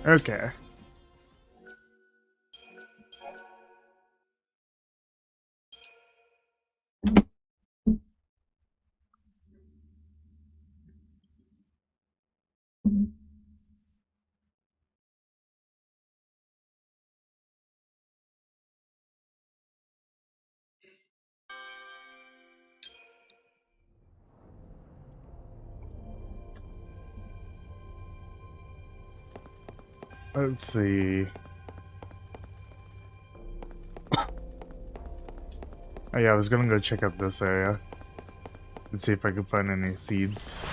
Okay. Let's see. Oh yeah, I was gonna go check out this area and see if I could find any seeds.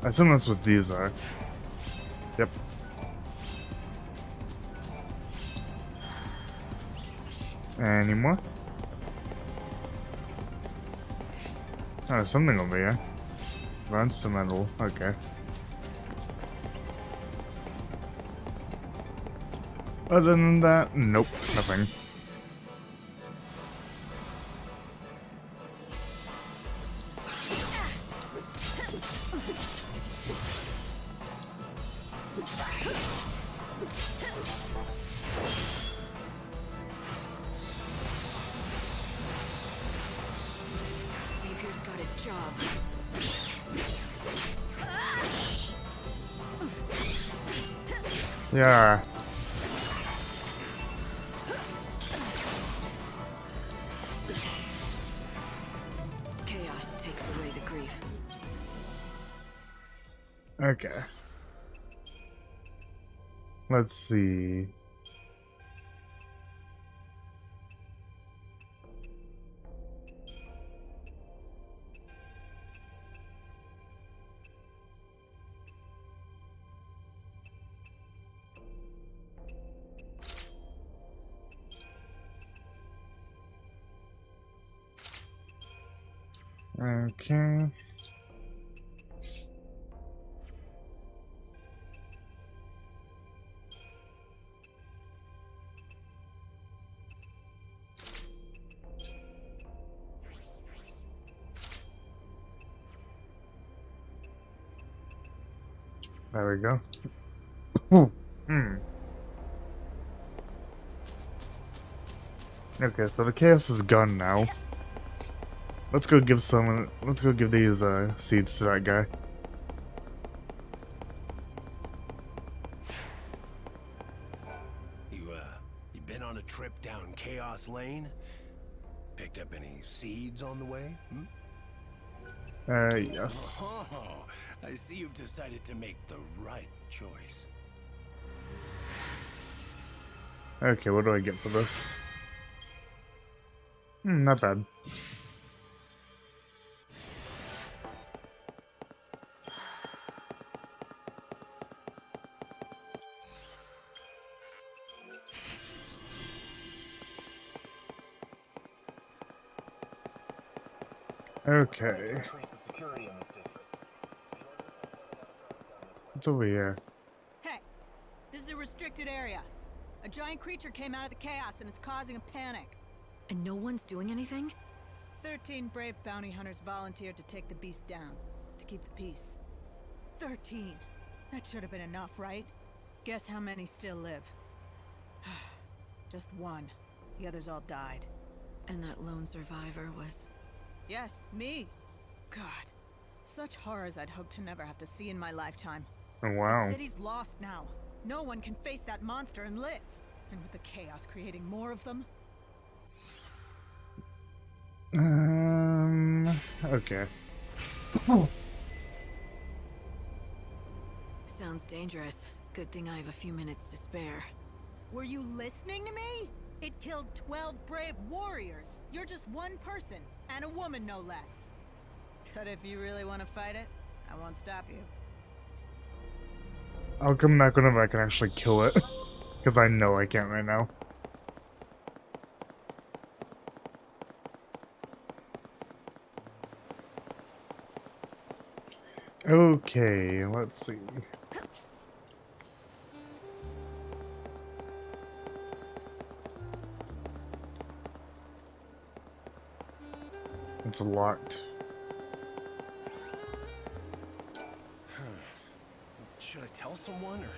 I assume that's what these are. Yep. Any more? Oh, there's something over here. Advanced metal. Okay. Other than that, nope, nothing. Savior's got a job. Yeah. Chaos takes away the grief. Okay. Let's see. Okay. There we go. Okay, so the chaos is gone now. Let's go give these seeds to that guy. You been on a trip down Chaos Lane? Picked up any seeds on the way? Yes. Oh, I see you've decided to make the right choice. Okay, what do I get for this? Not bad. Okay. What's over here? Hey, this is a restricted area. A giant creature came out of the chaos and it's causing a panic. And no one's doing anything? 13 brave bounty hunters volunteered to take the beast down, to keep the peace. 13. That should have been enough, right? Guess how many still live? Just one. The others all died. And that lone survivor was... Yes, me. God. Such horrors I'd hoped to never have to see in my lifetime. Oh, wow. The city's lost now. No one can face that monster and live. And with the chaos creating more of them... Okay. Sounds dangerous. Good thing I have a few minutes to spare. Were you listening to me? It killed 12 brave warriors. You're just one person, and a woman no less. But if you really want to fight it, I won't stop you. I'll come back whenever I can actually kill it. Because I know I can't right now. Okay, let's see. It's locked. Should I tell someone, or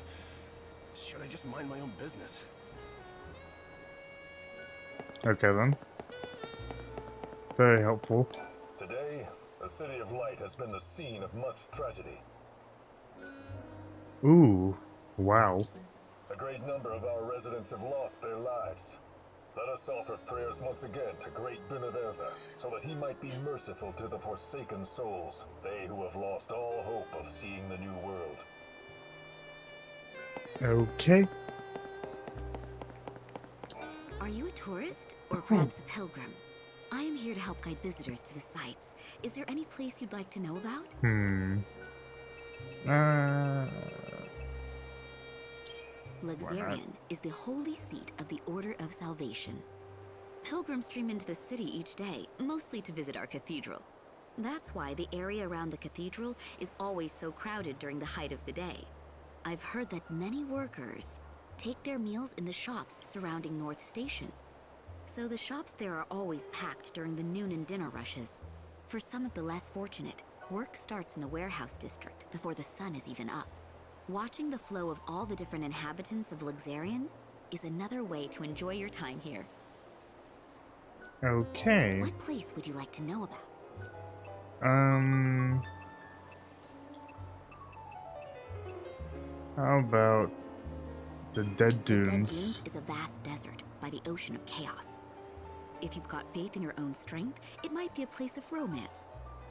should I just mind my own business? Okay then. Very helpful. Today, the City of Light has been the scene of much tragedy. Ooh. Wow. A great number of our residents have lost their lives. Let us offer prayers once again to great Beneverza, so that he might be merciful to the forsaken souls, they who have lost all hope of seeing the new world. Okay. Are you a tourist, or perhaps a pilgrim? I am here to help guide visitors to the sites. Is there any place you'd like to know about? Luxarian is the holy seat of the Order of Salvation. Pilgrims stream into the city each day, mostly to visit our cathedral. That's why the area around the cathedral is always so crowded during the height of the day. I've heard that many workers take their meals in the shops surrounding North Station. So the shops there are always packed during the noon and dinner rushes. For some of the less fortunate, work starts in the warehouse district before the sun is even up. Watching the flow of all the different inhabitants of Luxarian is another way to enjoy your time here. Okay. What place would you like to know about? How about the Dead The Dead Dunes? Dunes is a vast desert by the ocean of chaos. If you've got faith in your own strength, it might be a place of romance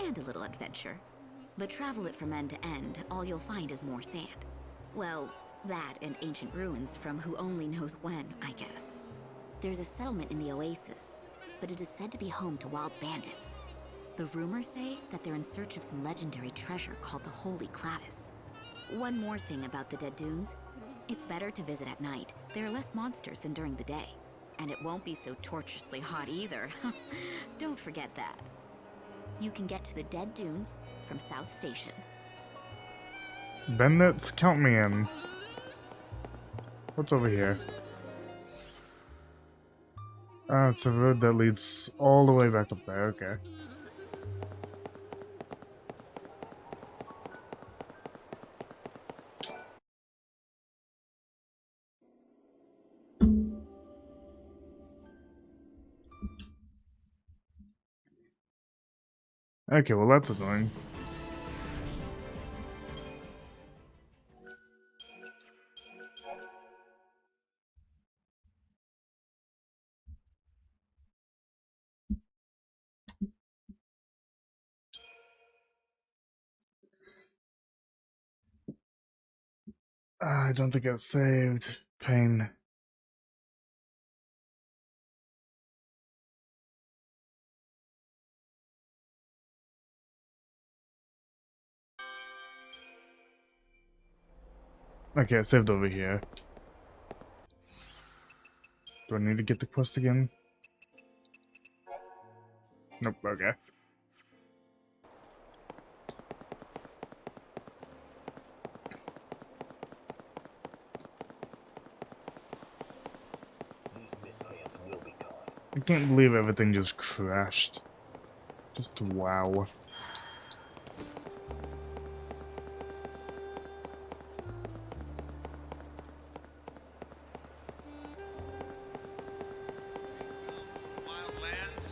and a little adventure. But travel it from end to end, all you'll find is more sand. Well, that and ancient ruins from who only knows when, I guess. There's a settlement in the oasis, but it is said to be home to wild bandits. The rumors say that they're in search of some legendary treasure called the Holy Clavis. One more thing about the Dead Dunes. It's better to visit at night. There are less monsters than during the day. And it won't be so torturously hot either. Don't forget that. You can get to the Dead Dunes from South Station. Bandits, count me in. What's over here? Ah, it's a road that leads all the way back up there, okay. Okay, well that's annoying. Ah, I don't think it's saved. Pain. Okay, it's saved over here. Do I need to get the quest again? Nope, okay. These miscreants will be caught. I can't believe everything just crashed. Just wow. Wildlands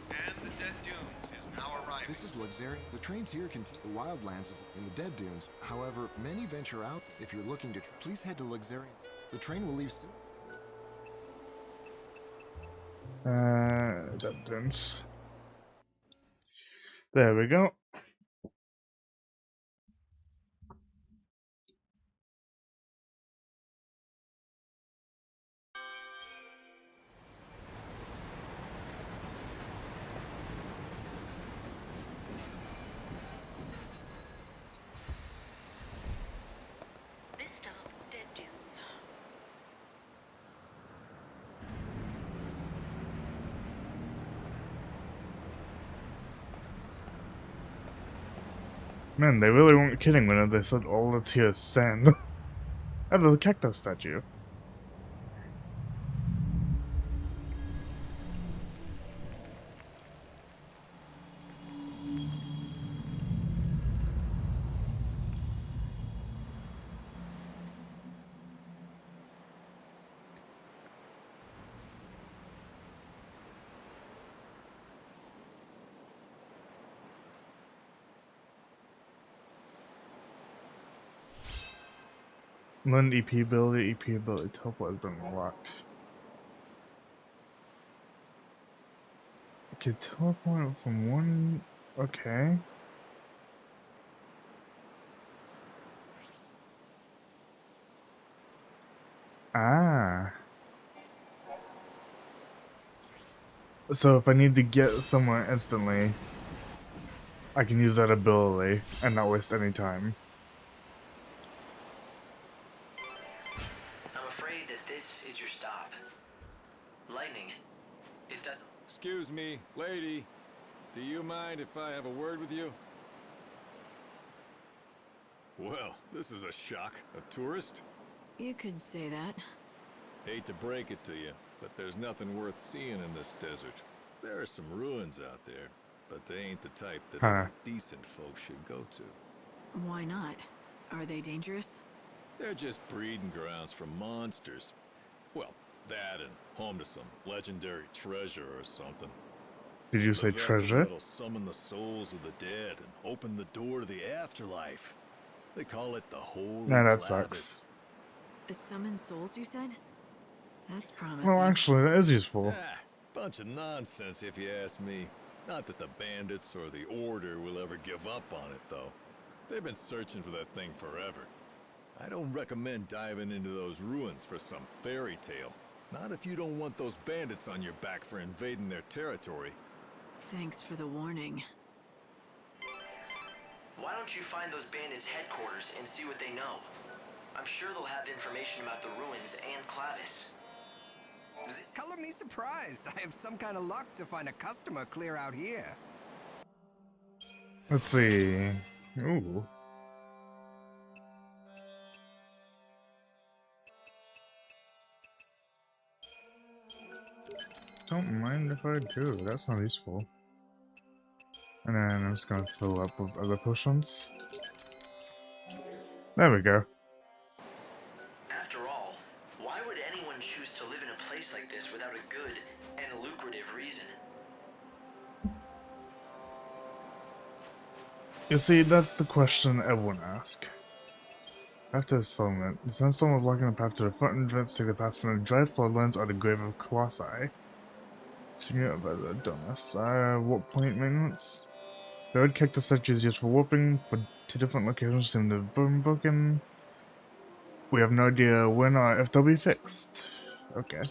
and the Dead Dunes is now arriving. This is Luxarian. The trains here can take the Wildlands is in the Dead Dunes. However, many venture out. If you're looking to, please head to Luxarian. The train will leave soon. Dead Dunes. There we go. This stop, Dead Dunes. Man, they really weren't kidding when they said all that's here is sand. Out of the cactus statue. Lend EP ability, teleport has been unlocked. Okay, teleport from one. Okay. Ah. So if I need to get somewhere instantly, I can use that ability and not waste any time. I'm afraid that this is your stop. Lightning, it doesn't... Excuse me, lady. Do you mind if I have a word with you? Well, this is a shock. A tourist? You could say that. Hate to break it to you, but there's nothing worth seeing in this desert. There are some ruins out there, but they ain't the type that any decent folks should go to. Why not? Are they dangerous? They're just breeding grounds for monsters. Well, that and home to some legendary treasure or something. Did you say treasure? That'll summon the souls of the dead and open the door to the afterlife. They call it the Holy Nah, that Clavis. sucks. Summon souls, you said? That's promising. Well, actually, that is useful. Ah, bunch of nonsense if you ask me. Not that the bandits or the Order will ever give up on it, though. They've been searching for that thing forever. I don't recommend diving into those ruins for some fairy tale. Not if you don't want those bandits on your back for invading their territory. Thanks for the warning. Why don't you find those bandits' headquarters and see what they know? I'm sure they'll have information about the ruins and Clavis. Color me surprised. I have some kind of luck to find a customer clear out here. Let's see. Ooh. Don't mind if I do. That's not useful. And then I'm just gonna fill up with other potions. There we go. After all, why would anyone choose to live in a place like this without a good and lucrative reason? You see, that's the question everyone asks. After the settlement, the sandstorm was blocking the path to the front entrance, take the path from the dry floodlands or the grave of Colossi. Secure by the Domus. Warp point maintenance. The red cactus statue is used for warping to different locations seem to have been broken. We have no idea when or if they'll be fixed. Okay.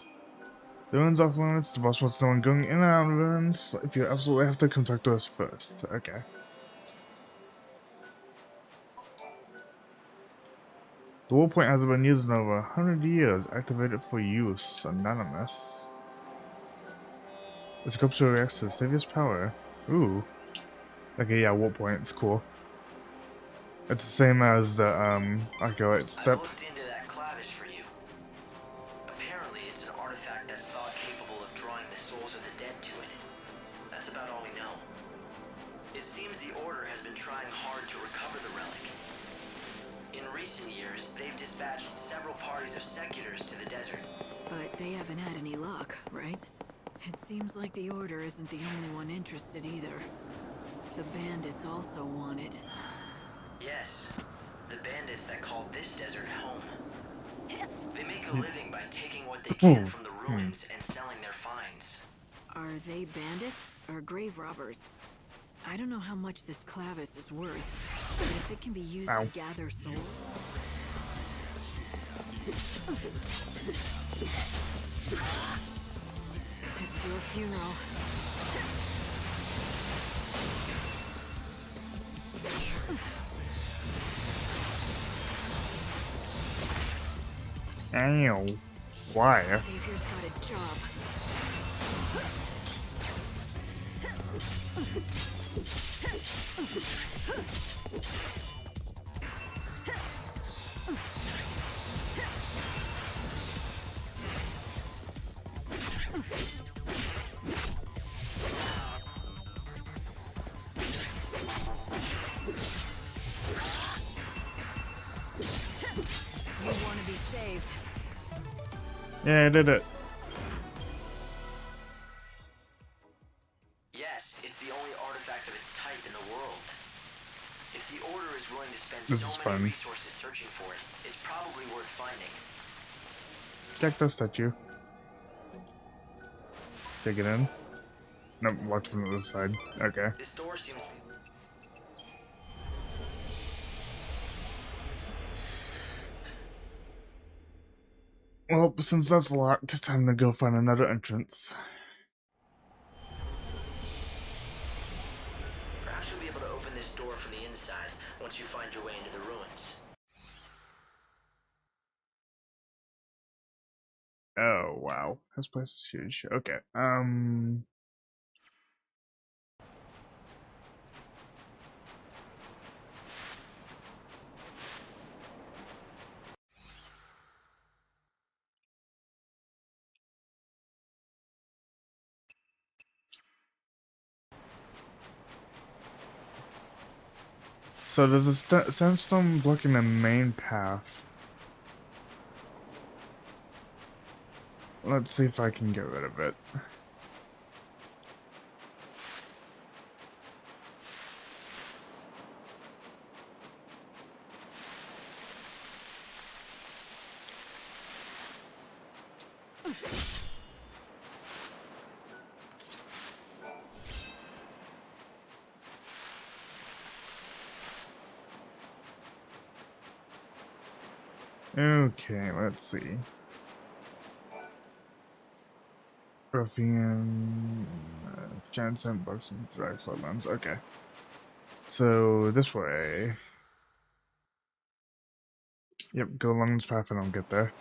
The ruins off limits, the boss wants no one going in and out of ruins. If you absolutely have to contact us first. Okay. The warp point hasn't been used in over 100 years. Activate it for use. Anonymous. The sculpture reacts to the savior's power. Ooh. Okay, yeah, warp point. It's cool. It's the same as the, Archelite step. I looked into that Clavis for you. Apparently, it's an artifact that's thought capable of drawing the souls of the dead to it. That's about all we know. It seems the Order has been trying hard to recover the relic. In recent years, they've dispatched several parties of seculars to the desert. But they haven't had any luck, right? It seems like the Order isn't the only one interested either. The bandits also want it. Yes, the bandits that call this desert home. They make a living by taking what they can from the ruins and selling their finds. Are they bandits or grave robbers? I don't know how much this Clavis is worth, but if it can be used to gather souls... It's your funeral. Ow. Why? Savior's got a job. You want to be saved. Yeah, I did it. Yes, it's the only artifact of its type in the world. If the Order is willing to spend This is so many fun. resources searching for it, it's probably worth finding. Check the statue. Take it in. Nope, locked from the other side. Okay. This door seems to be... Well, since that's locked, it's time to go find another entrance. Perhaps you'll be able to open this door from the inside once you find your way into the ruins. Oh, wow. This place is huge. Okay, so there's a sandstone blocking the main path. Let's see if I can get rid of it. Okay, let's see. Ruffian, giant sandbox and dry floodlands. Okay. So, this way. Yep, go along this path and I'll get there.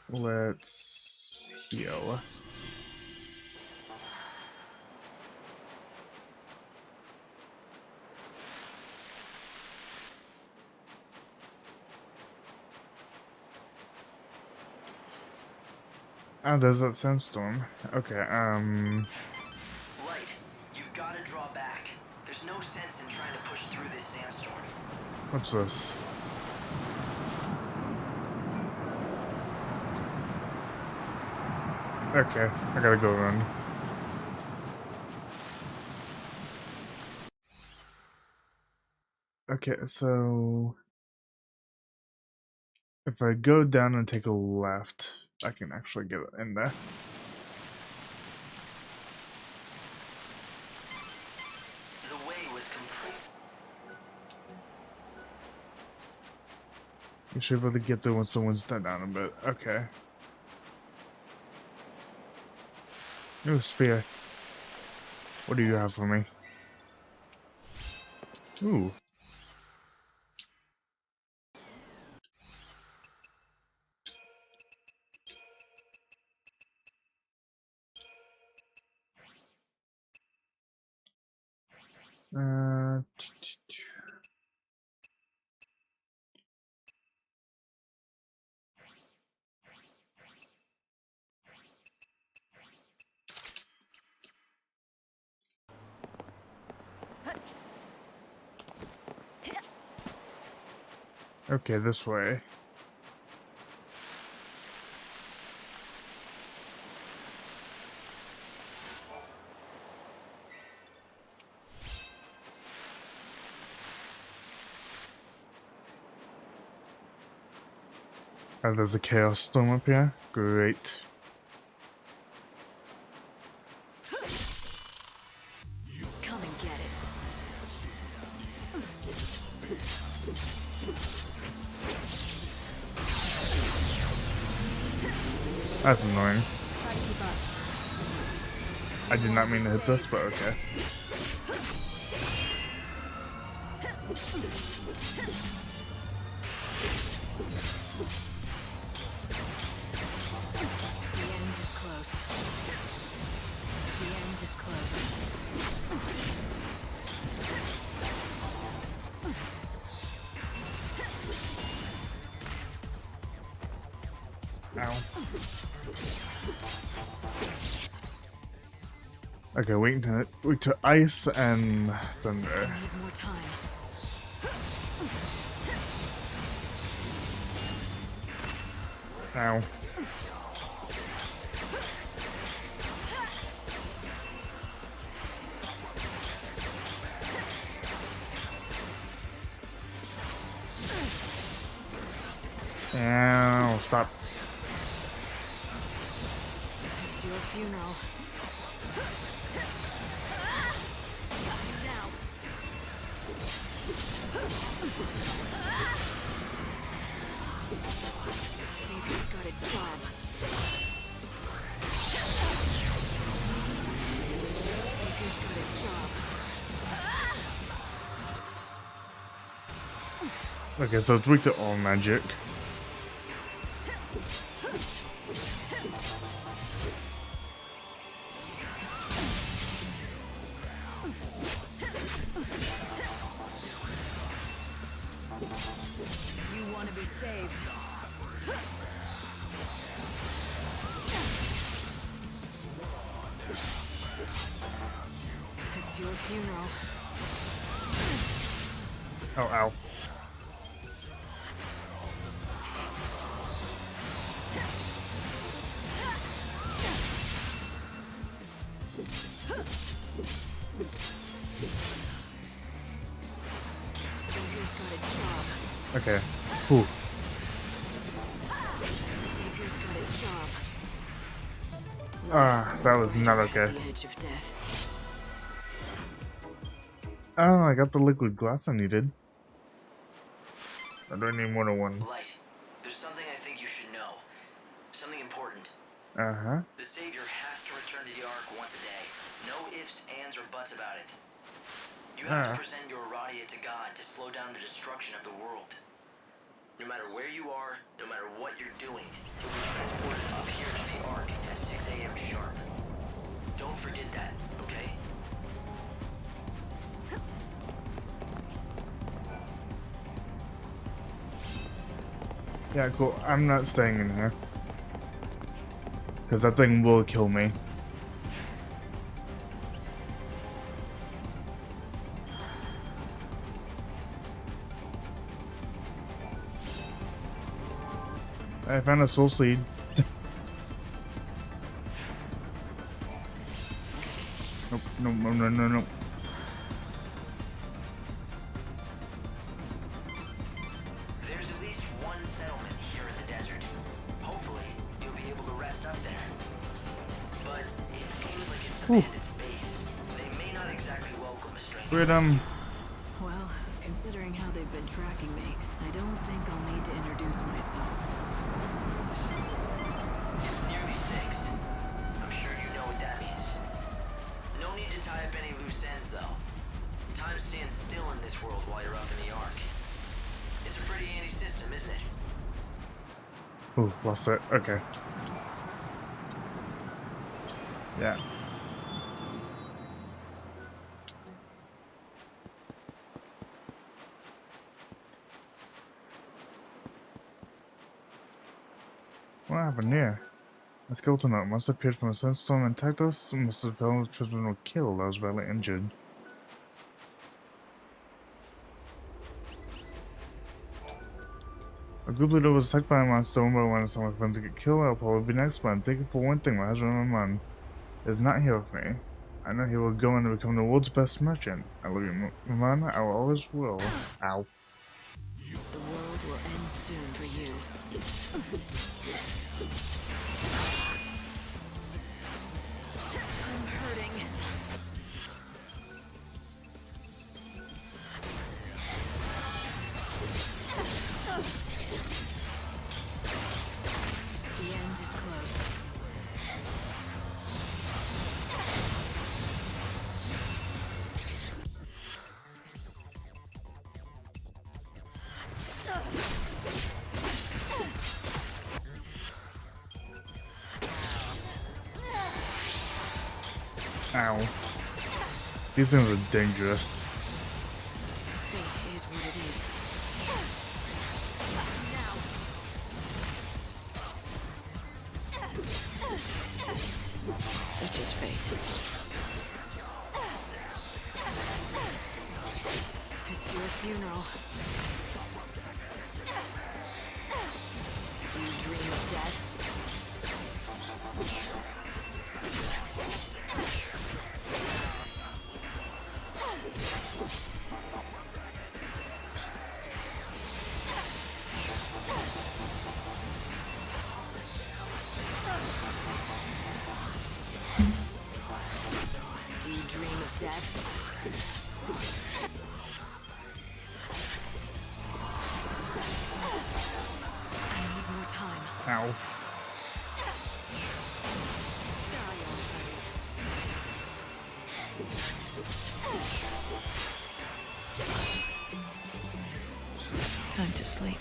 Let's heal. Oh, there's that sandstorm. Okay, Right. You've got to draw back. There's no sense in trying to push through this sandstorm. What's this? Okay, I gotta go run. Okay, so if I go down and take a left, I can actually get in there. The way was complete. You should be able to get there when someone's down a bit. Okay. Ooh, spear. What do you have for me? Ooh. Uh, okay, this way. Oh, there's a chaos storm up here. Great. Come and get it. That's annoying. I did not mean to hit this, but okay. Ow. Okay, we took ice and thunder. Need more time. Ow. Ow, stop. It's your funeral. Now. Savior's got a job. Savior's got a job. Okay, so it's weak to all magic. You want to be saved. It's your funeral. Oh, ow. Savior's got a job. Okay. Whew. Savior's got a job. Ah, that was not okay. The edge of death. Oh, I got the liquid glass I needed. I don't need more than one. Light, there's something I think you should know. Something important. Uh-huh. The Savior has to return to the Ark once a day. No ifs, ands, or buts about it. You have to present your Aradia to God to slow down the destruction of the world. No matter where you are, no matter what you're doing, you'll be transported up here to the Ark at 6 a.m. sharp. Don't forget that, okay? Yeah, cool. I'm not staying in here. Because that thing will kill me. I found a soul seed. Nope, no. There's at least one settlement here in the desert. Hopefully, you'll be able to rest up there. But it seems like it's the bandits' base. They may not exactly welcome a stranger. Freedom. Well, considering how they've been tracking me, I don't think I'll need to introduce myself. It's nearly 6. I'm sure you know what that means. No need to tie up any loose ends, though. Time stands still in this world while you're up in the Ark. It's a pretty handy system, isn't it? Ooh, lost it. Okay. Yeah. What happened here? A skeleton that must have appeared from a sandstorm and attacked us. Must have fell with children were killed. I was badly injured. A group leader was attacked by a monster. One by one, some of my friends get killed. I'll probably be next, but I'm thankful for one thing: my husband and my mom is not here with me. I know he will go on to become the world's best merchant. I love you, Mama. I will always will. Ow. The world will end soon for you. I'm hurting. The end is close. Ow. These things are dangerous. Fate is what it is. Now. Such is fate. It's your funeral. Do you dream of death? death. I need more time. Ow. Time to sleep.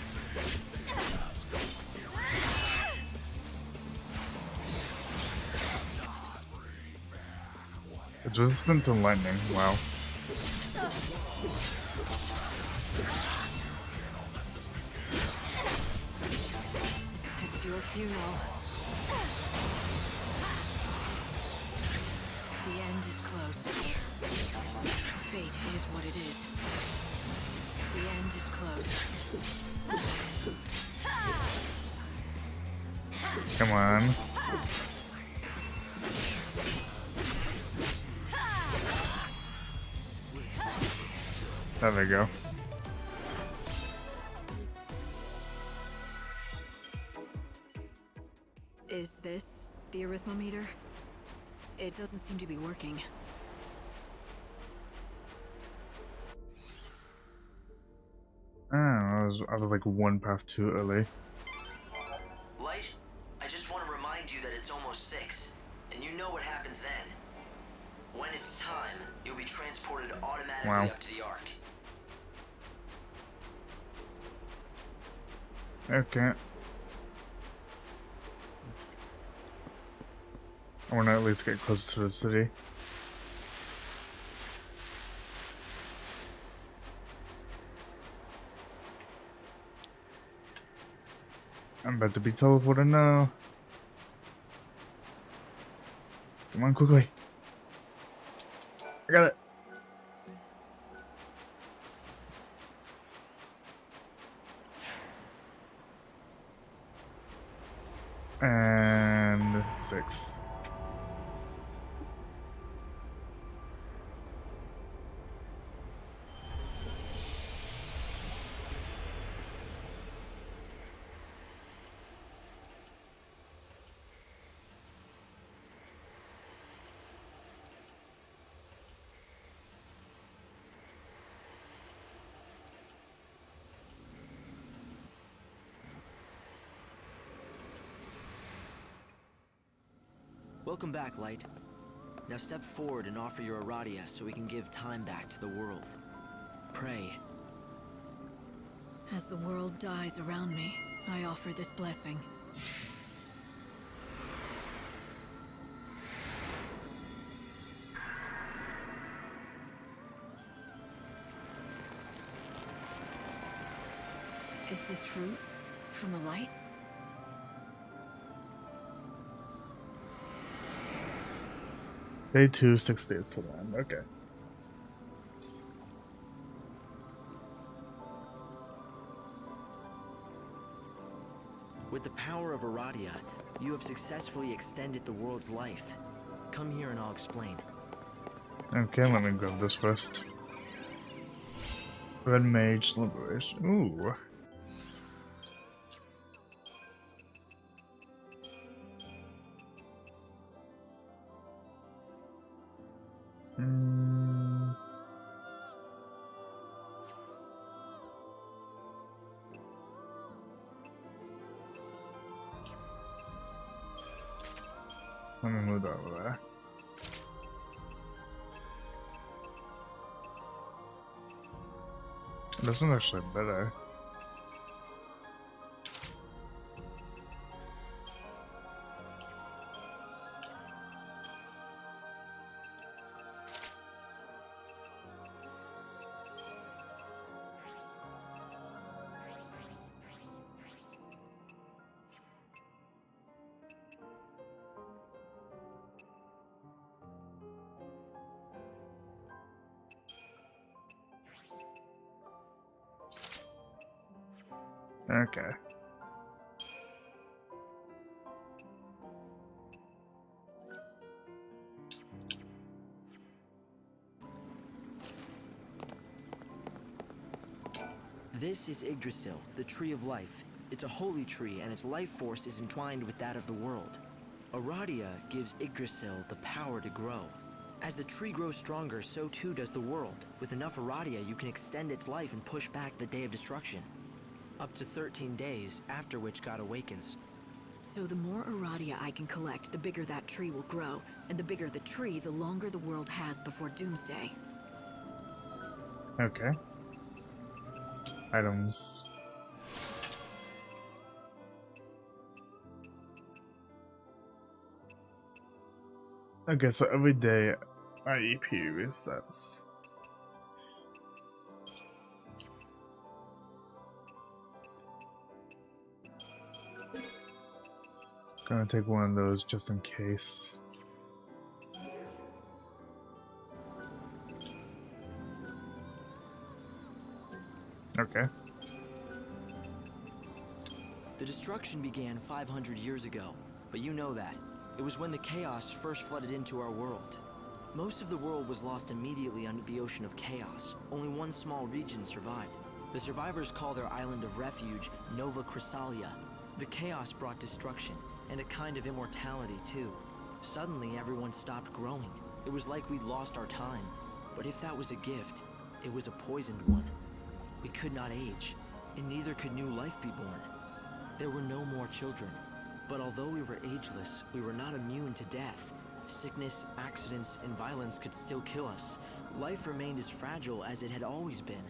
Resistant to lightning. Wow. It's your funeral. The end is close. Fate is what it is. The end is close. Come on. There we go. Is this the arithmometer? It doesn't seem to be working. I was like one path too early. Light, I just want to remind you that it's almost 6, and you know what happens then. When it's time, you'll be transported automatically up to the Ark. Okay. I want to at least get close to the city. I'm about to be teleported now. Come on, quickly. I got it. And 6. Welcome back, Light. Now step forward and offer your Aradia so we can give time back to the world. Pray. As the world dies around me, I offer this blessing. Is this fruit from the light? Day 2, 6 days to land. Okay. With the power of Aradia, you have successfully extended the world's life. Come here and I'll explain. Okay, let me grab this first. Red Mage Liberation. Ooh. Let me move that over there. This one's actually better. Okay. This is Yggdrasil, the Tree of Life. It's a holy tree, and its life force is entwined with that of the world. Aradia gives Yggdrasil the power to grow. As the tree grows stronger, so too does the world. With enough Aradia, you can extend its life and push back the Day of Destruction. Up to 13 days, after which God awakens. So the more Aradia I can collect, the bigger that tree will grow. And the bigger the tree, the longer the world has before Doomsday. Okay. Items. Okay, so every day IEP resets. Gonna take one of those just in case. Okay. The destruction began 500 years ago, but you know that. It was when the chaos first flooded into our world. Most of the world was lost immediately under the ocean of chaos. Only one small region survived. The survivors call their island of refuge Nova Chrysalia. The chaos brought destruction, and a kind of immortality too. Suddenly everyone stopped growing. It was like we'd lost our time. But if that was a gift, it was a poisoned one. We could not age, and neither could new life be born. There were no more children. But although we were ageless, we were not immune to death. Sickness, accidents, and violence could still kill us. Life remained as fragile as it had always been.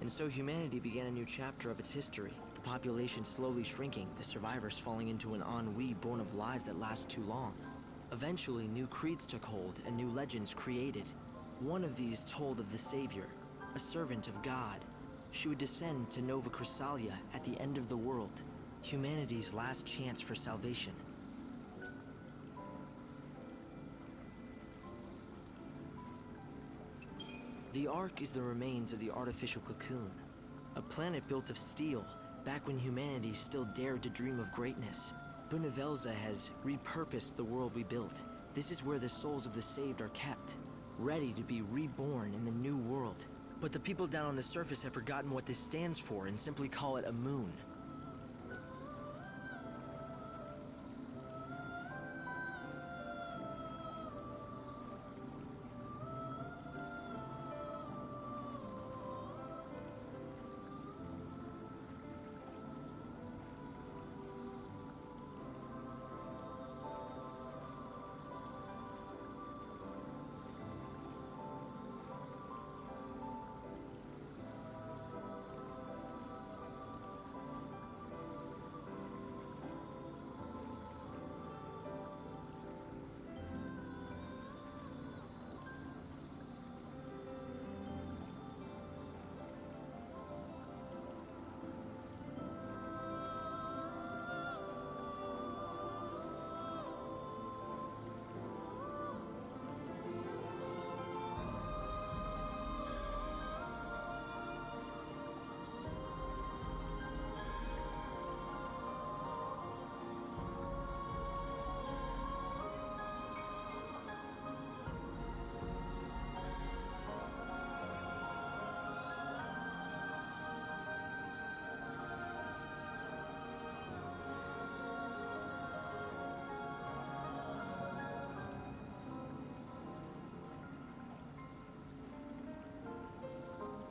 And so humanity began a new chapter of its history. The population slowly shrinking, the survivors falling into an ennui born of lives that last too long. Eventually, new creeds took hold and new legends created. One of these told of the Savior, a servant of God. She would descend to Nova Chrysalia at the end of the world, humanity's last chance for salvation. The Ark is the remains of the artificial cocoon, a planet built of steel, back when humanity still dared to dream of greatness. Bunavelza has repurposed the world we built. This is where the souls of the saved are kept, ready to be reborn in the new world. But the people down on the surface have forgotten what this stands for and simply call it a moon.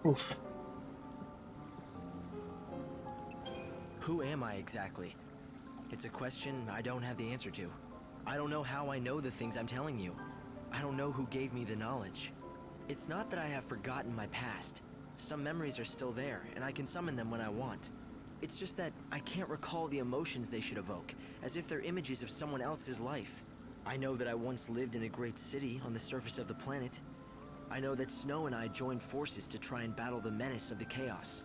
Oof. Who am I exactly? It's a question I don't have the answer to. I don't know how I know the things I'm telling you. I don't know who gave me the knowledge. It's not that I have forgotten my past. Some memories are still there, and I can summon them when I want. It's just that I can't recall the emotions they should evoke, as if they're images of someone else's life. I know that I once lived in a great city on the surface of the planet. I know that Snow and I joined forces to try and battle the menace of the chaos.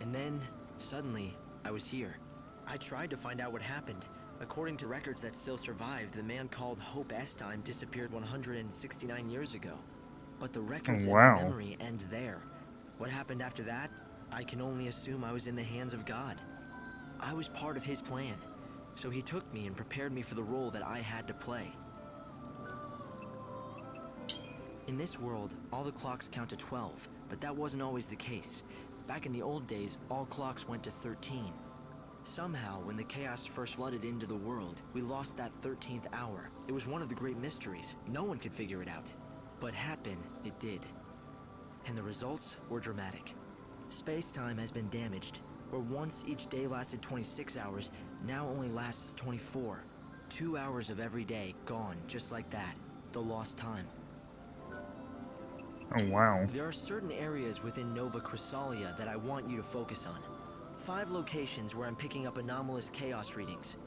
And then, suddenly, I was here. I tried to find out what happened. According to records that still survive, the man called Hope Estime disappeared 169 years ago. But the records and Wow. memory end there. What happened after that? I can only assume I was in the hands of God. I was part of his plan, so he took me and prepared me for the role that I had to play. In this world, all the clocks count to 12, but that wasn't always the case. Back in the old days, all clocks went to 13. Somehow, when the chaos first flooded into the world, we lost that 13th hour. It was one of the great mysteries. No one could figure it out. But happen it did. And the results were dramatic. Space-time has been damaged, where once each day lasted 26 hours, now only lasts 24. 2 hours of every day gone just like that. The lost time. Oh, wow. There are certain areas within Nova Chrysalia that I want you to focus on. 5 locations where I'm picking up anomalous chaos readings.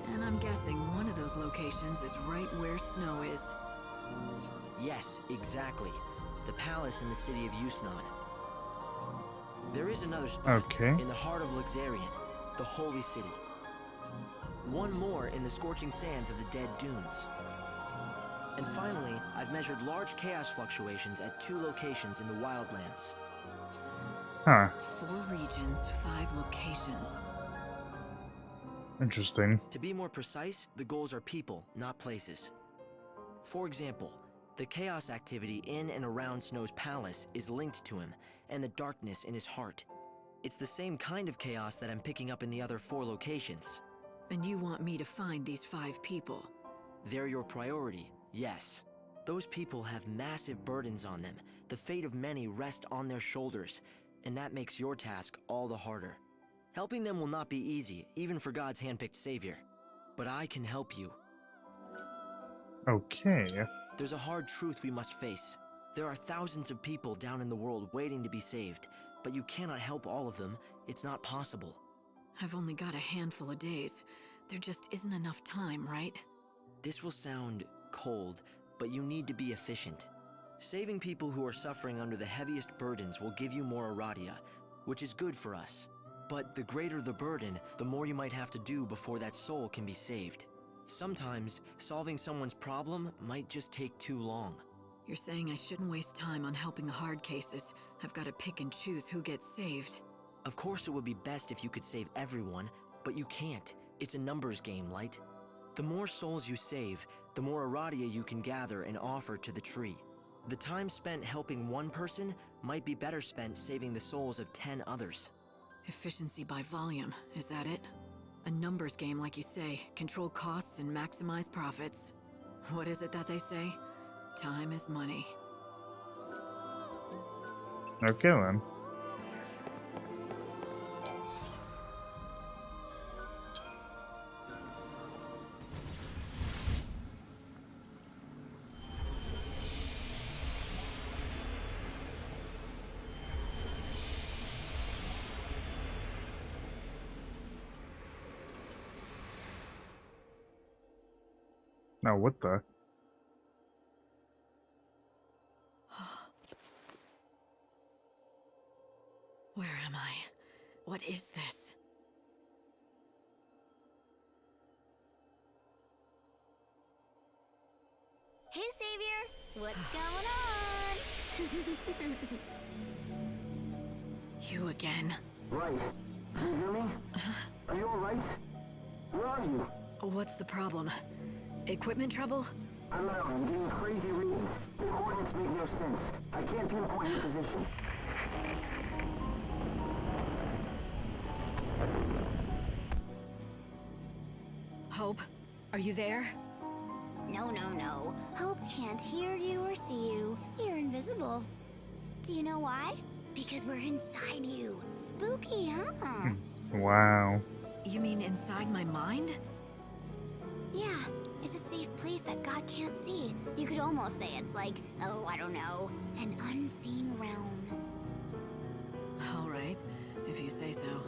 And I'm guessing one of those locations is right where Snow is. Yes, exactly. The palace in the city of Yusnaan. There is another spot in the heart of Luxarian, the holy city. One more in the scorching sands of the Dead Dunes. And finally, I've measured large chaos fluctuations at 2 locations in the Wildlands. Huh. 4 regions, 5 locations. Interesting. To be more precise, the goals are people, not places. For example, the chaos activity in and around Snow's palace is linked to him, and the darkness in his heart. It's the same kind of chaos that I'm picking up in the other 4 locations. And you want me to find these 5 people? They're your priority, yes. Those people have massive burdens on them. The fate of many rests on their shoulders, and that makes your task all the harder. Helping them will not be easy, even for God's handpicked savior. But I can help you. Okay. There's a hard truth we must face. There are thousands of people down in the world waiting to be saved, but you cannot help all of them. It's not possible. I've only got a handful of days. There just isn't enough time, right? This will sound cold, but you need to be efficient. Saving people who are suffering under the heaviest burdens will give you more Aradia, which is good for us. But the greater the burden, the more you might have to do before that soul can be saved. Sometimes, solving someone's problem might just take too long. You're saying I shouldn't waste time on helping the hard cases. I've got to pick and choose who gets saved. Of course it would be best if you could save everyone, but you can't. It's a numbers game, Light. The more souls you save, the more Aradia you can gather and offer to the tree. The time spent helping one person might be better spent saving the souls of 10 others. Efficiency by volume, is that it? A numbers game, like you say. Control costs and maximize profits. What is it that they say? Time is money. Okay, then. Now, what the? Where am I? What is this? Hey, Savior! What's going on? You again. Right. Can you hear me? Are you alright? Where are you? What's the problem? Equipment trouble? I'm out. I'm getting crazy readings. The coordinates make no sense. I can't pinpoint your position. Hope, are you there? No, no, no. Hope can't hear you or see you. You're invisible. Do you know why? Because we're inside you. Spooky, huh? Wow. You mean inside my mind? Yeah, it's a safe place that God can't see. You could almost say it's like, oh, I don't know, an unseen realm. All right, if you say so.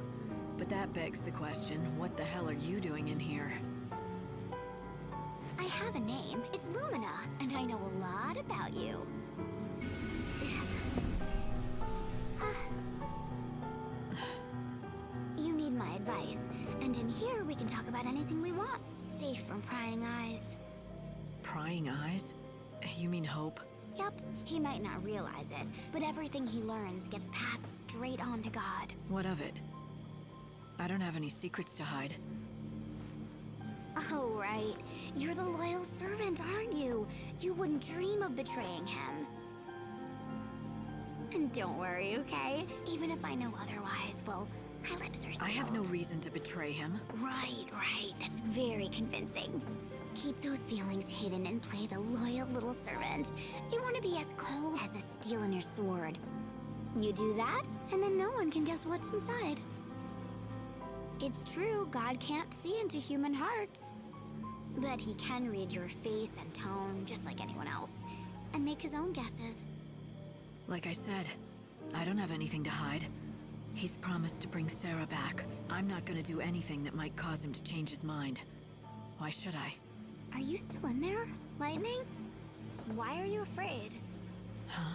But that begs the question, what the hell are you doing in here? I have a name. It's Lumina, and I know a lot about you. You need my advice, and in here we can talk about anything we want. Safe from prying eyes. Prying eyes? You mean Hope? Yep, he might not realize it, but everything he learns gets passed straight on to God. What of it? I don't have any secrets to hide. Oh, right. You're the loyal servant, aren't you? You wouldn't dream of betraying him. And don't worry, okay? Even if I know otherwise, well, my lips are sealed. I have no reason to betray him. Right, right. That's very convincing. Keep those feelings hidden and play the loyal little servant. You want to be as cold as a steel in your sword. You do that, and then no one can guess what's inside. It's true, God can't see into human hearts. But he can read your face and tone, just like anyone else, and make his own guesses. Like I said, I don't have anything to hide. He's promised to bring Sarah back. I'm not gonna do anything that might cause him to change his mind. Why should I? Are you still in there, Lightning? Why are you afraid? Huh?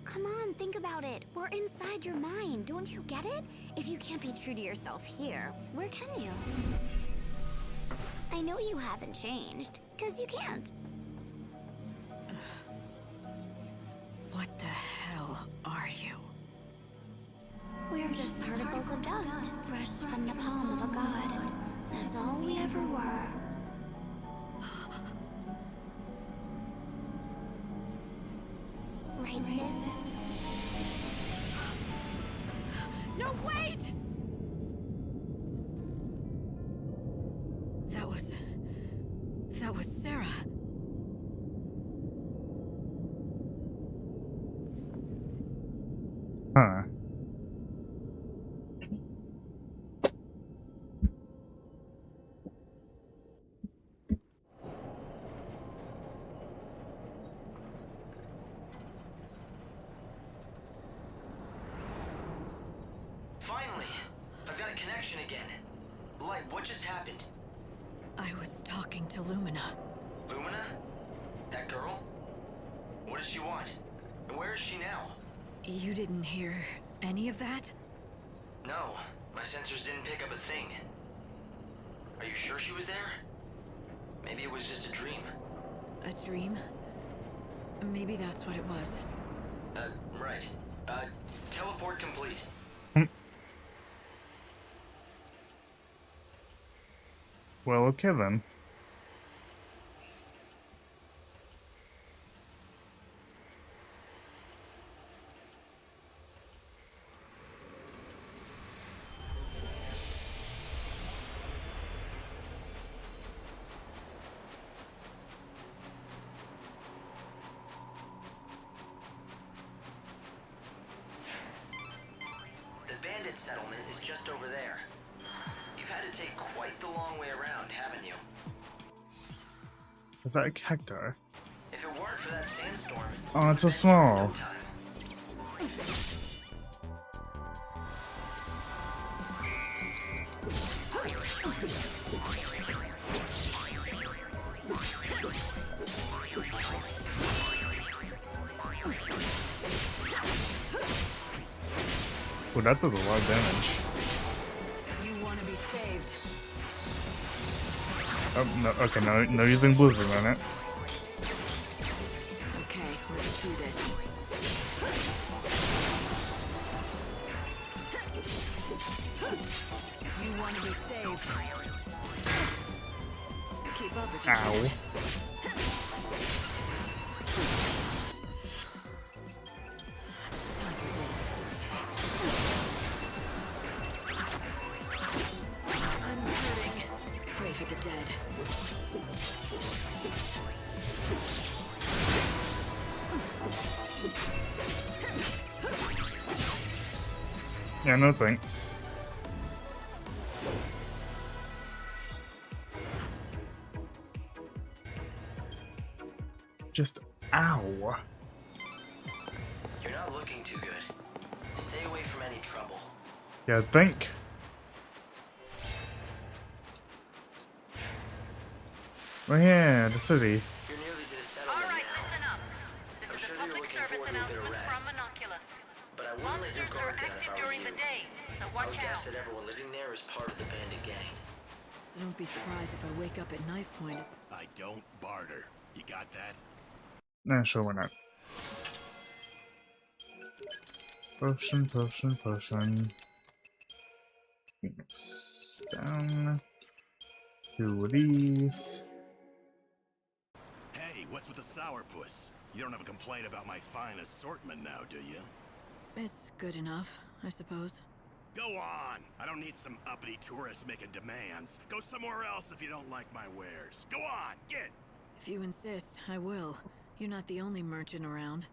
Come on, think about it. We're inside your mind, don't you get it? If you can't be true to yourself here, where can you? I know you haven't changed, 'cause you can't. What the hell are you? We're just particles of dust, brushed from the palm of a god. That's all we ever were. Right, sis? No, wait! That was Sarah. Huh. Finally! I've got a connection again. Light, what just happened? I was talking to Lumina. Lumina? That girl? What does she want? And where is she now? You didn't hear any of that? No, my sensors didn't pick up a thing. Are you sure she was there? Maybe it was just a dream. A dream? Maybe that's what it was. Right. Teleport complete. Well, okay then. The bandit settlement is just over there. You've had to take quite the long way around, haven't you? Is that a cacti? If it weren't for that sandstorm... Oh, it's a small. Well, that does a lot of damage. You want to be saved. Oh, no, okay, no using Blizzard on it. Okay, let's do this. You want to be saved. Keep up if you Ow. can. Time for this. I'm hurting. Pray for the dead. Yeah, no thanks. Just ow. You're not looking too good. Stay away from any trouble. Yeah, think. We're here, the city. You're nearly to the settlement now. Listen up. This I'm is sure a you're public looking service forward to a bit of announcement rest. from Monocular. But I wouldn't let your Monsters are guard down if active I were during you. the day, so I watch would out. guess that everyone living there is part of the bandit gang. So don't be surprised if I wake up at knife point. I don't barter. You got that? Nah, sure, why not? Potion, potion, potion. Phoenix down. Two of these. Hey, what's with the sourpuss? You don't have a complaint about my fine assortment now, do you? It's good enough, I suppose. Go on. I don't need some uppity tourists making demands. Go somewhere else if you don't like my wares. Go on, get. If you insist, I will. You're not the only merchant around.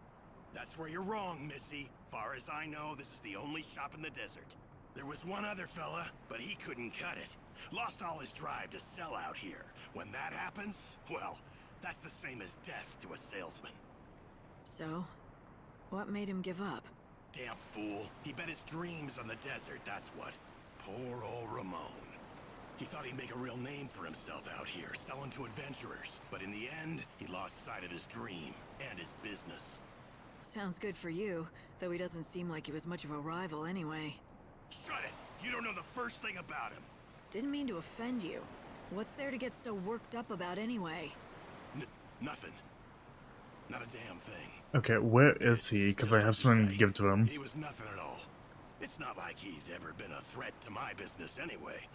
That's where you're wrong, Missy. Far as I know, this is the only shop in the desert. There was one other fella, but he couldn't cut it. Lost all his drive to sell out here. When that happens, well, that's the same as death to a salesman. So, what made him give up? Damn fool. He bet his dreams on the desert, that's what. Poor old Ramon. He thought he'd make a real name for himself out here, selling to adventurers. But in the end, he lost sight of his dream and his business. Sounds good for you, though he doesn't seem like he was much of a rival anyway. Shut it! You don't know the first thing about him! Didn't mean to offend you. What's there to get so worked up about anyway? Nothing. Not a damn thing. Okay, where is he? Because I have something to give to him. He was nothing at all. It's not like he'd ever been a threat to my business anyway.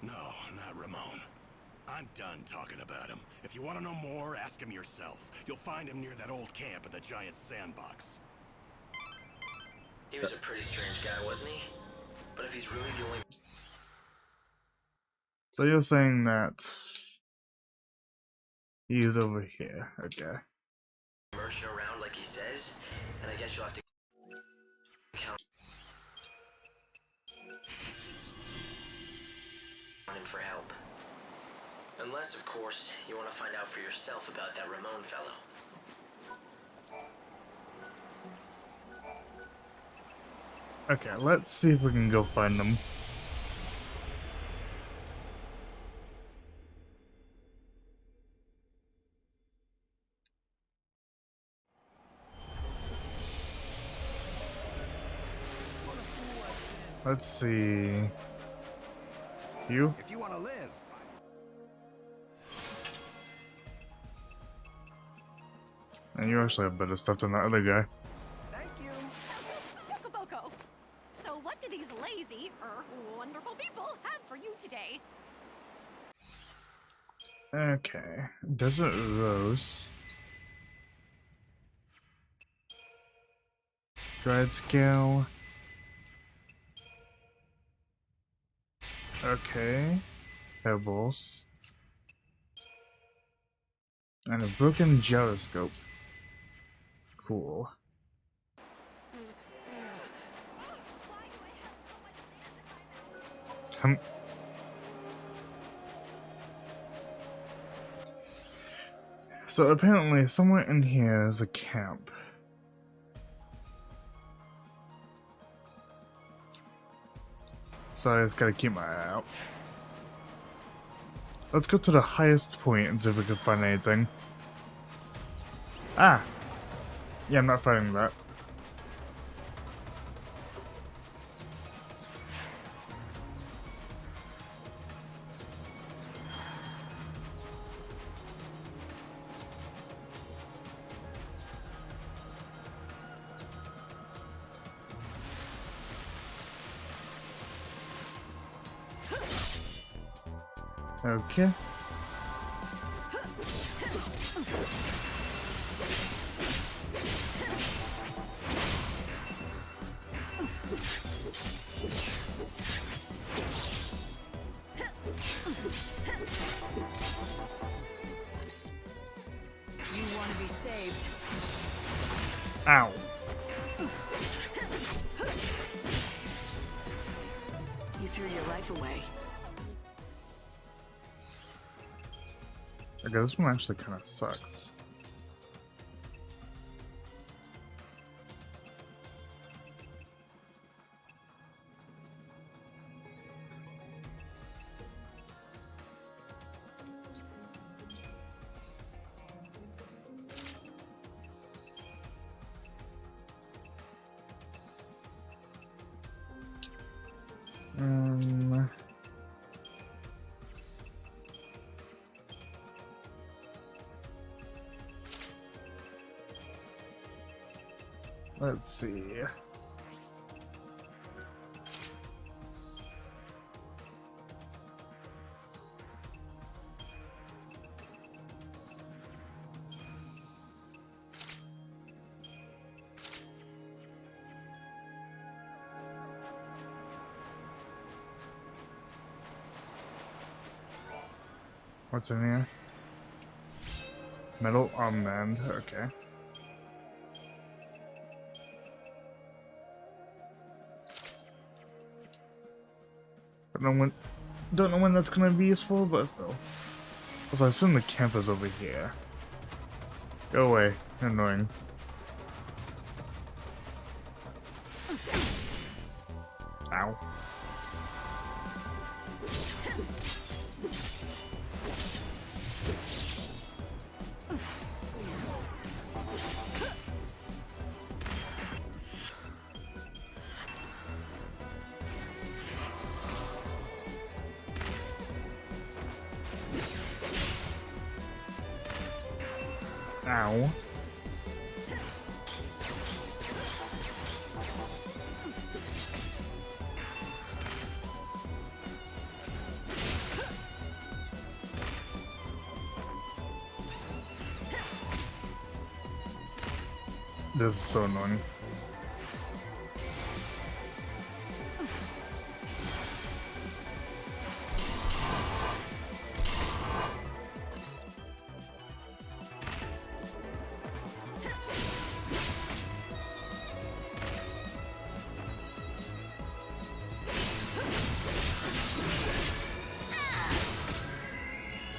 No, not Ramon. I'm done talking about him. If you want to know more, ask him yourself. You'll find him near that old camp in the giant sandbox. He was a pretty strange guy, wasn't he? But if he's really the only... So you're saying that he's over here, okay. merchant around like he says, and I guess you'll have to count on him for help. Unless, of course, you want to find out for yourself about that Ramon fellow. Okay, let's see if we can go find them. Let's see. You? If you want to live. And you actually have better stuff than that other guy. Thank you. Chocoboko. So what do these lazy, wonderful people have for you today? Okay. Desert Rose. Dried scale. Okay. Pebbles. And a broken gyroscope. Cool. So apparently somewhere in here is a camp. So I just gotta keep my eye out. Let's go to the highest point and see if we can find anything. Ah! Yeah, I'm not fighting that. Okay. You want to be saved. Ow. You threw your life away. Okay, this one actually kind of sucks. Let's see. What's in here? Metal armband, okay. Don't know when that's gonna be useful, but still. Also, I assume the camp is over here. Go away, you're annoying. Ow. Ow. This is so annoying.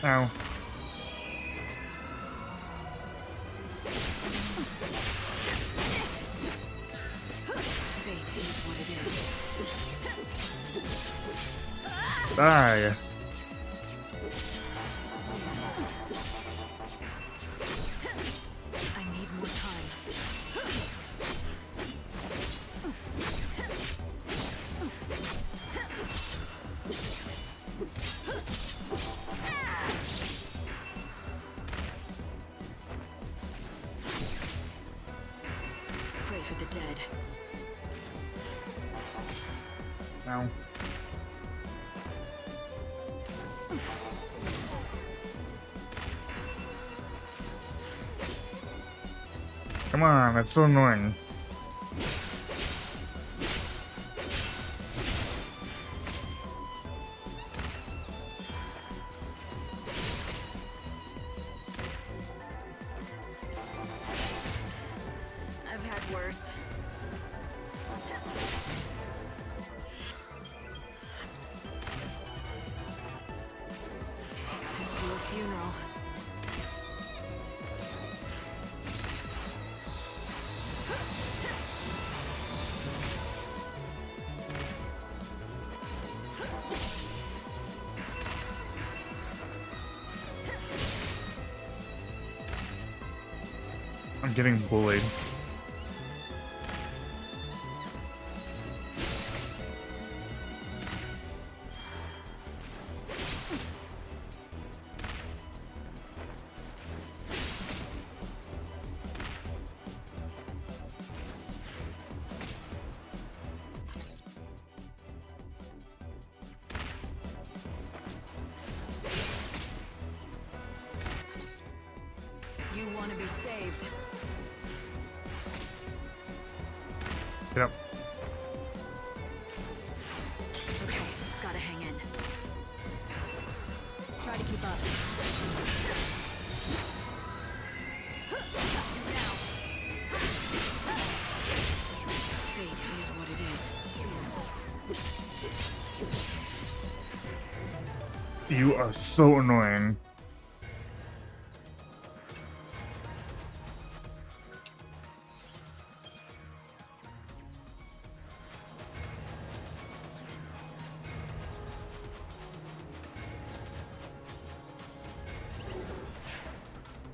Ow. Die. I need more time. Pray for the dead. Ow. Come on, that's so annoying. I've had worse. It's your funeral. I'm getting bullied. You want to be saved. Yep. Okay, gotta hang in. Try to keep up. Now. Fate is what it is. You are so annoying.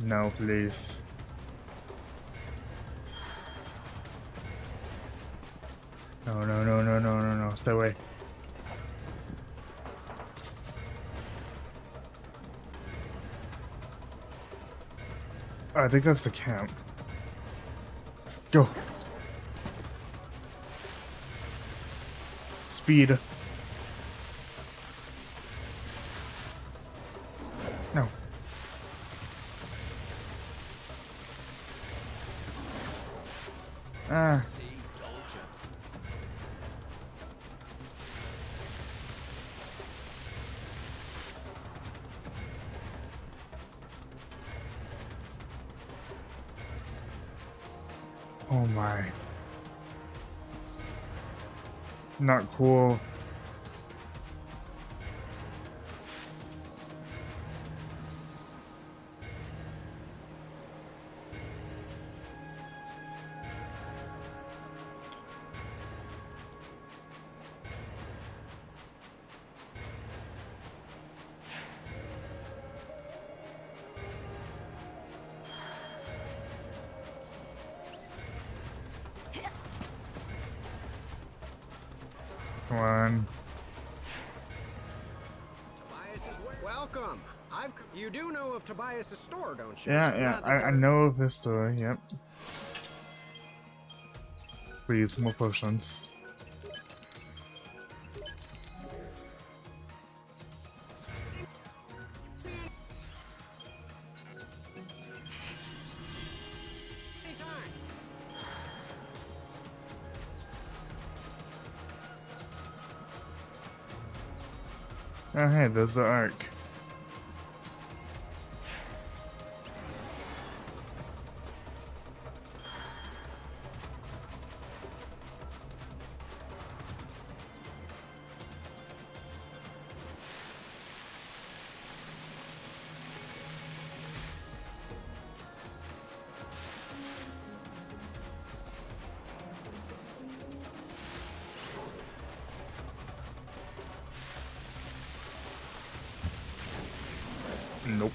No, please. No, no, no, no, no, no, no. Stay away. I think that's the camp. Go. Speed. No. Ah. Oh my. Not cool. Come on. Welcome. You do know of Tobias's store, don't you? Yeah, I know of this story, yep. Please, more potions. Oh hey, there's the arc. Nope.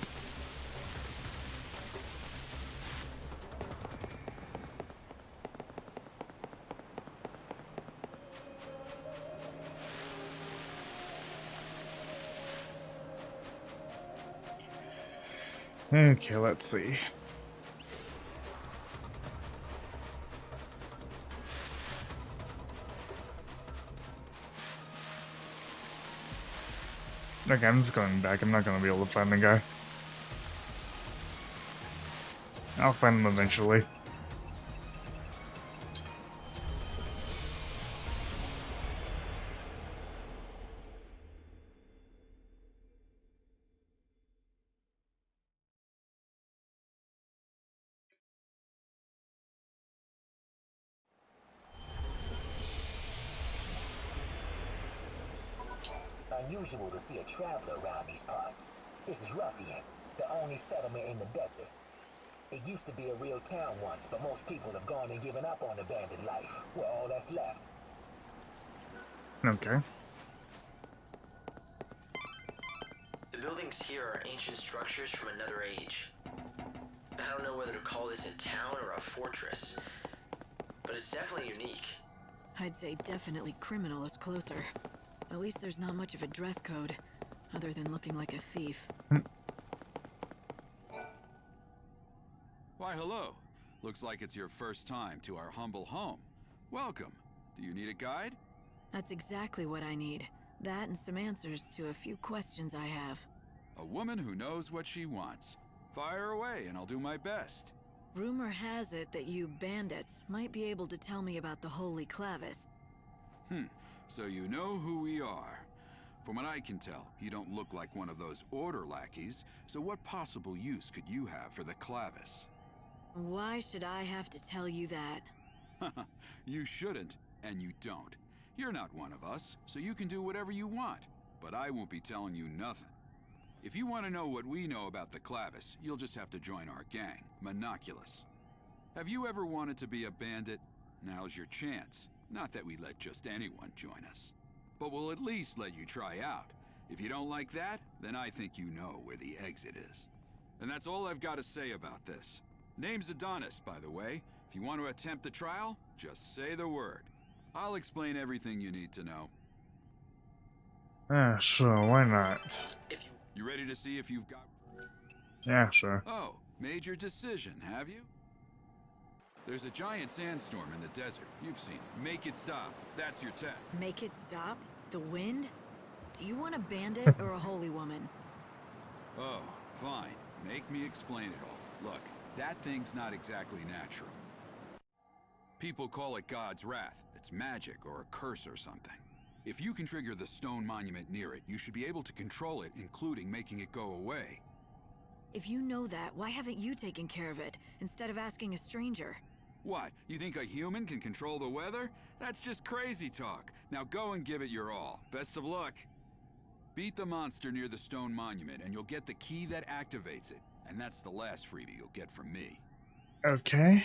Okay, let's see. Okay, I'm just going back. I'm not gonna be able to find the guy. I'll find him eventually. Unusual to see a traveler around these parts. This is Ruffian, the only settlement in the desert. It used to be a real town once, but most people have gone and given up on the bandit life. We're all that's left. Okay. The buildings here are ancient structures from another age. I don't know whether to call this a town or a fortress, but it's definitely unique. I'd say definitely criminal is closer. At least there's not much of a dress code, other than looking like a thief. Why, hello. Looks like it's your first time to our humble home. Welcome. Do you need a guide? That's exactly what I need. That and some answers to a few questions I have. A woman who knows what she wants. Fire away and I'll do my best. Rumor has it that you bandits might be able to tell me about the Holy Clavis. So you know who we are. From what I can tell, you don't look like one of those order lackeys, so what possible use could you have for the Clavis? Why should I have to tell you that? You shouldn't, and you don't. You're not one of us, so you can do whatever you want, but I won't be telling you nothing. If you want to know what we know about the Clavis, you'll just have to join our gang, Monoculus. Have you ever wanted to be a bandit? Now's your chance. Not that we let just anyone join us. But we'll at least let you try out. If you don't like that, then I think you know where the exit is. And that's all I've got to say about this. Name's Adonis, by the way. If you want to attempt the trial, just say the word. I'll explain everything you need to know. Yeah, sure, why not? You ready to see if you've got... Yeah, sure. Oh, made your decision, have you? There's a giant sandstorm in the desert. You've seen it. Make it stop. That's your test. Make it stop? The wind? Do you want a bandit or a holy woman? Oh, fine. Make me explain it all. Look, that thing's not exactly natural. People call it God's wrath. It's magic or a curse or something. If you can trigger the stone monument near it, you should be able to control it, including making it go away. If you know that, why haven't you taken care of it, instead of asking a stranger? What, you think a human can control the weather? That's just crazy talk. Now go and give it your all. Best of luck. Beat the monster near the stone monument, and you'll get the key that activates it. And that's the last freebie you'll get from me. Okay.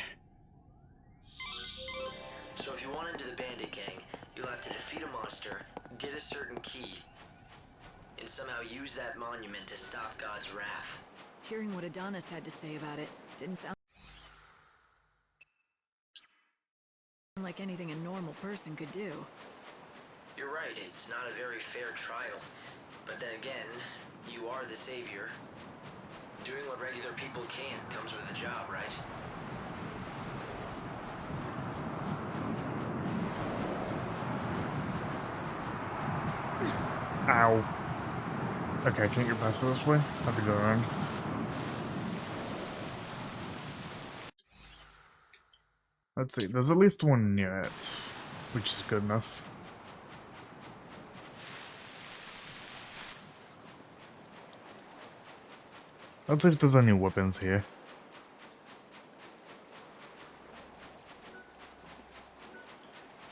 So if you want into the bandit gang, you'll have to defeat a monster, get a certain key, and somehow use that monument to stop God's wrath. Hearing what Adonis had to say about it didn't sound like anything a normal person could do. You're right, it's not a very fair trial. But then again, you are the savior. Doing what regular people can't comes with the job, right? Ow. Okay, can't get past it this way. Have to go around. Let's see, there's at least one near it, which is good enough. Let's see if there's any weapons here.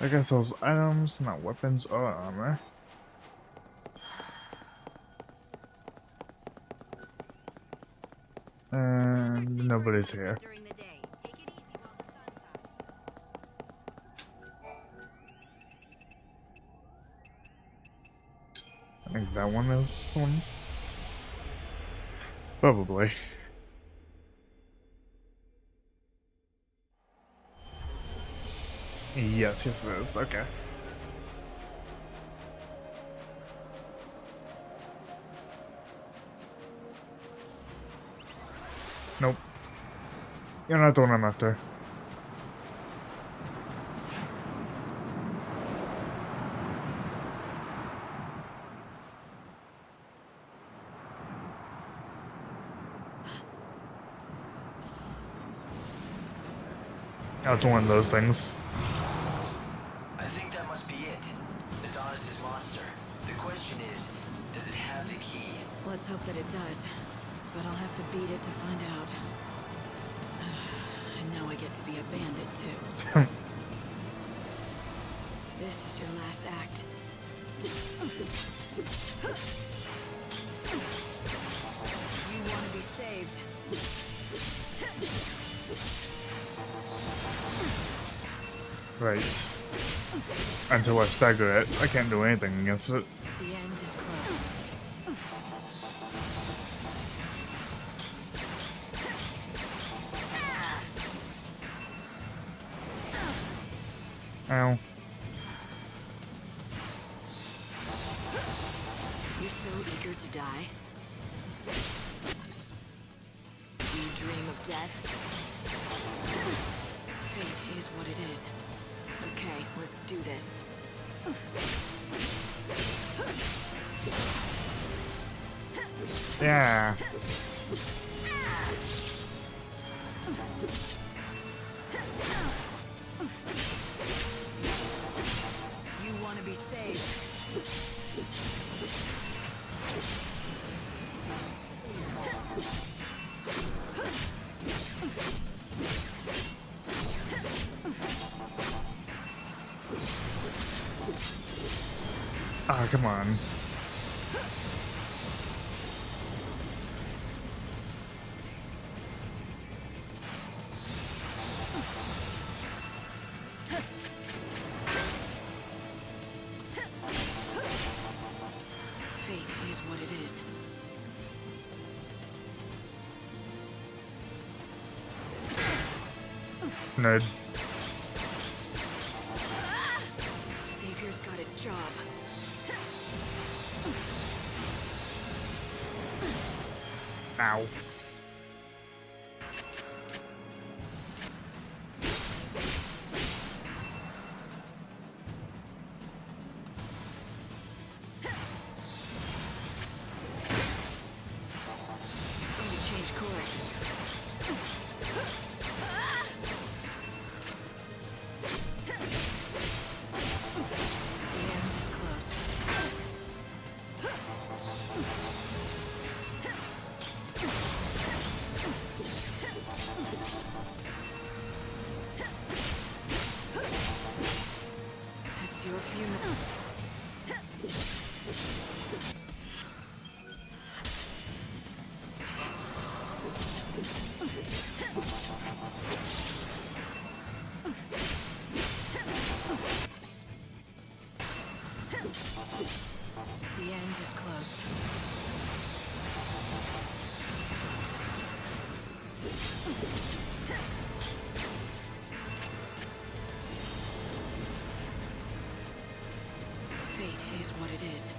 I guess those items, not weapons or armor. And nobody's here. I think that one is one. Probably. Yes, yes it is. Okay. Nope. You're not the one I'm after. Oh, it's one of those things. I think that must be it. Adonis' monster. The question is, does it have the key? Let's hope that it does. But I'll have to beat it to find out. And now I get to be a bandit, too. This is your last act. You want to be saved. Right. Until I stagger it, I can't do anything against it. The end is close. Ow. You're so eager to die. Do you dream of death? Fate is what it is. Okay, let's do this. Yeah. You want to be saved. Ah, come on. Fate is what it is. Nerd. Savior's got a job. Ow. Need to change course. The end is close. what it is.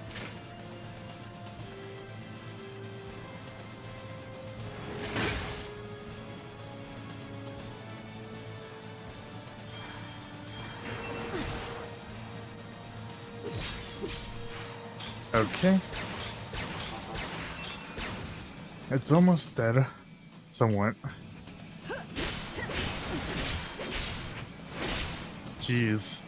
Okay. It's almost dead. Somewhat. Jeez.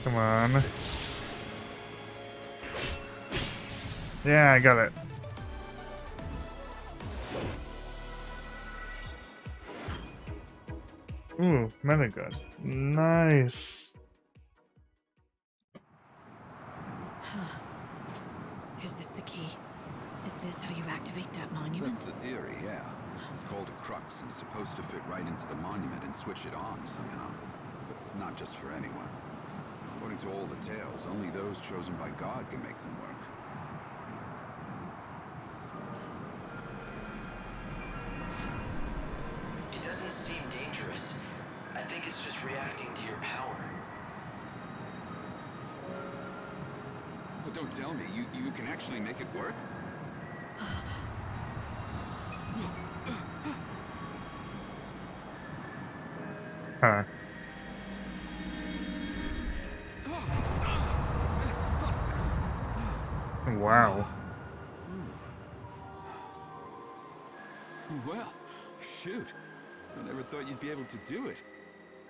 Come on. Yeah, I got it. Ooh, metagun. Nice. Huh. Is this the key? Is this how you activate that monument? That's the theory, yeah. It's called a crux and it's supposed to fit right into the monument and switch it on somehow. But not just for anyone. According to all the tales, only those chosen by God can make them work. It doesn't seem dangerous. I think it's just reacting to your power. Well, don't tell me. You can actually make it work? Huh. Wow. Well, shoot. I never thought you'd be able to do it.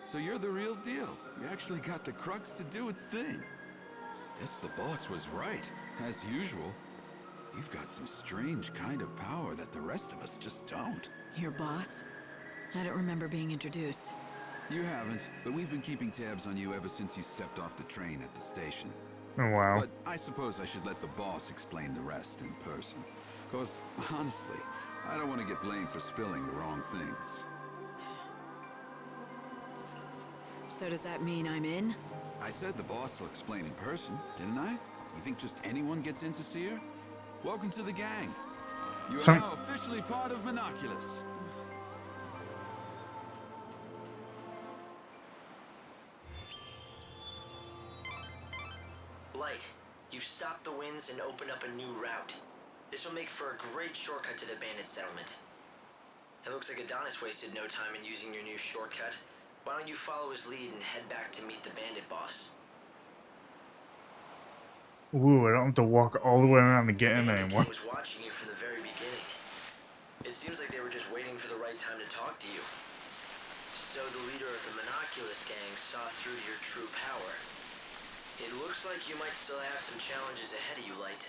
So you're the real deal. You actually got the crux to do its thing. Guess the boss was right. As usual. You've got some strange kind of power that the rest of us just don't. Your boss? I don't remember being introduced. You haven't, but we've been keeping tabs on you ever since you stepped off the train at the station. Oh, wow. But I suppose I should let the boss explain the rest in person. Because, honestly, I don't want to get blamed for spilling the wrong things. So does that mean I'm in? I said the boss will explain in person, didn't I? You think just anyone gets in to see her? Welcome to the gang. You are now officially part of Monoculus. Light, you've stopped the winds and opened up a new route. This will make for a great shortcut to the bandit settlement. It looks like Adonis wasted no time in using your new shortcut. Why don't you follow his lead and head back to meet the bandit boss? Ooh, I don't have to walk all the way around to get in anymore. The was watching you from the very beginning. It seems like they were just waiting for the right time to talk to you. So the leader of the Monoculus gang saw through to your true power. It looks like you might still have some challenges ahead of you, Light.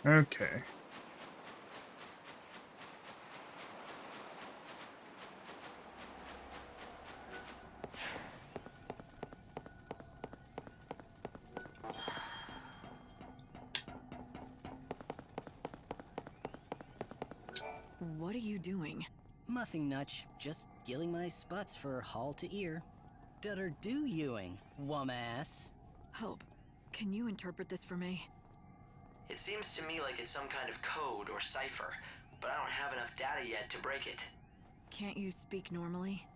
Okay. What are you doing? Nothing much. Just gilling my spots for Hall to Ear. Dutter do youing, wum-ass. Hope, can you interpret this for me? It seems to me like it's some kind of code or cipher, but I don't have enough data yet to break it. Can't you speak normally?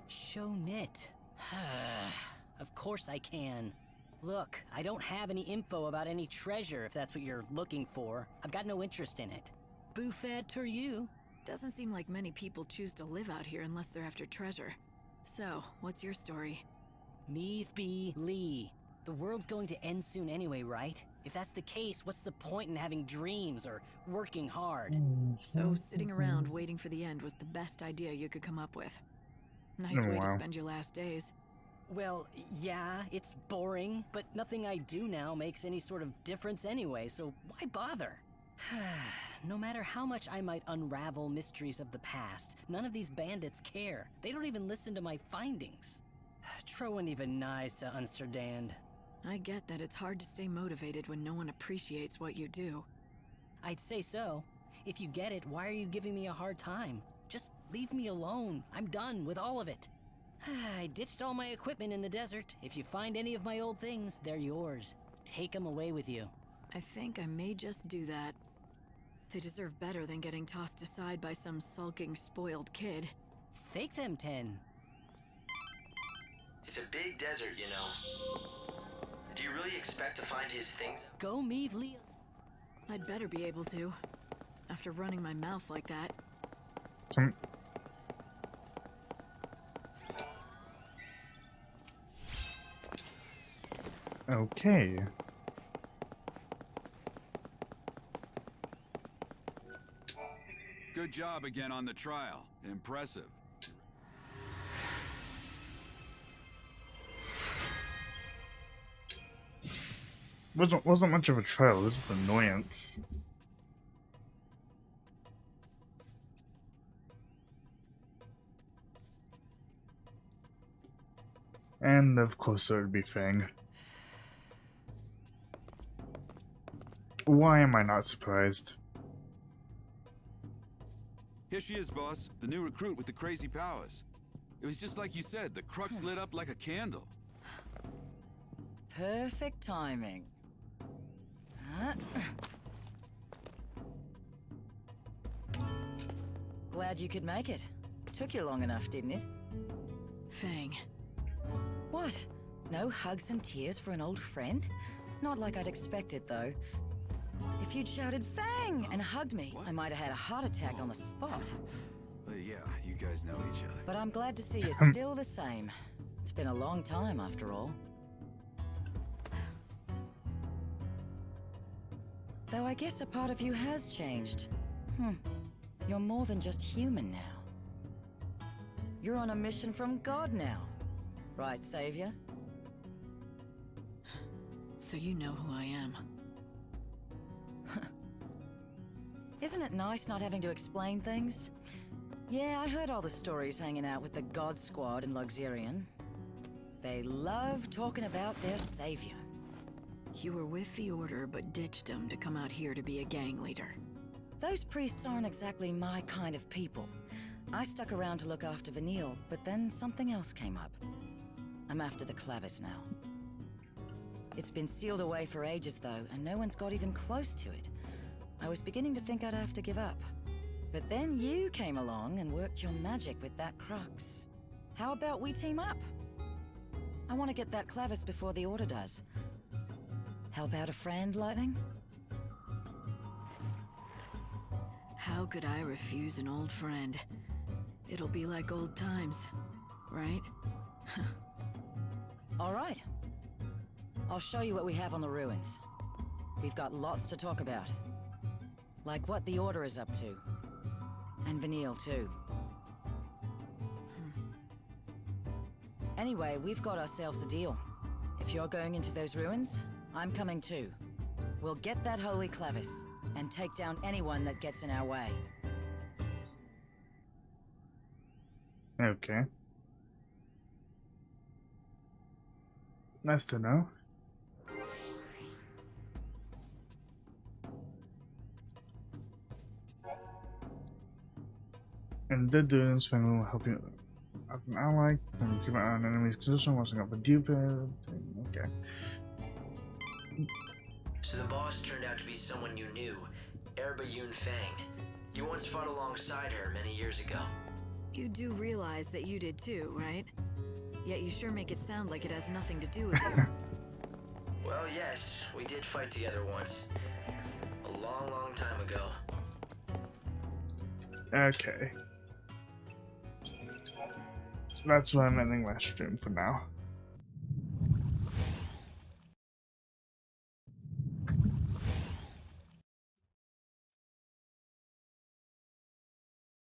Show nit. Of course I can. Look, I don't have any info about any treasure, if that's what you're looking for. I've got no interest in it. Buffad to you. Doesn't seem like many people choose to live out here unless they're after treasure. So, what's your story? Meath be Lee. The world's going to end soon anyway, right? If that's the case, what's the point in having dreams or working hard? So, sitting around waiting for the end was the best idea you could come up with. Nice way to spend your last days. Well, yeah, it's boring, but nothing I do now makes any sort of difference anyway, so why bother? No matter how much I might unravel mysteries of the past, none of these bandits care. They don't even listen to my findings. Trowan even nice to Amsterdam. I get that it's hard to stay motivated when no one appreciates what you do. I'd say so. If you get it, why are you giving me a hard time? Just leave me alone. I'm done with all of it. I ditched all my equipment in the desert. If you find any of my old things, they're yours. Take them away with you. I think I may just do that. They deserve better than getting tossed aside by some sulking, spoiled kid. Take them, 10. It's a big desert, you know. Do you really expect to find his things? Go, Meave Lee. I'd better be able to. After running my mouth like that. Okay. Good job again on the trial. Impressive. Wasn't much of a trial, it was just annoyance. And of course it would be Fang. Why am I not surprised? Here she is, boss. The new recruit with the crazy powers. It was just like you said, the crux lit up like a candle. Perfect timing. Glad you could make it. Took you long enough, didn't it? Fang. What? No hugs and tears for an old friend? Not like I'd expected, though. If you'd shouted Fang and hugged me, I might have had a heart attack on the spot. Yeah, you guys know each other. But I'm glad to see you're still the same. It's been a long time, after all. Though I guess a part of you has changed. You're more than just human now. You're on a mission from God now. Right, Savior? So you know who I am. Isn't it nice not having to explain things? Yeah, I heard all the stories hanging out with the God Squad in Luxurion. They love talking about their savior. You were with the Order, but ditched them to come out here to be a gang leader. Those priests aren't exactly my kind of people. I stuck around to look after Vanille, but then something else came up. I'm after the Clavis now. It's been sealed away for ages, though, and no one's got even close to it. I was beginning to think I'd have to give up. But then you came along and worked your magic with that crux. How about we team up? I want to get that Clavis before the Order does. Help out a friend, Lightning? How could I refuse an old friend? It'll be like old times, right? All right. I'll show you what we have on the ruins. We've got lots to talk about. Like what the Order is up to. And Vanille, too. Anyway, we've got ourselves a deal. If you're going into those ruins, I'm coming too. We'll get that holy Clavis, and take down anyone that gets in our way. Okay. Nice to know. And Dead Dunes Fang will help you as an ally, and keep an eye on enemy's position, watching out for dupe. Okay. So the boss turned out to be someone you knew, Erba Yun Fang. You once fought alongside her many years ago. You do realize that you did too, right? Yet you sure make it sound like it has nothing to do with you. Well, yes, we did fight together once. A long, long time ago. Okay. That's why I'm ending my stream for now.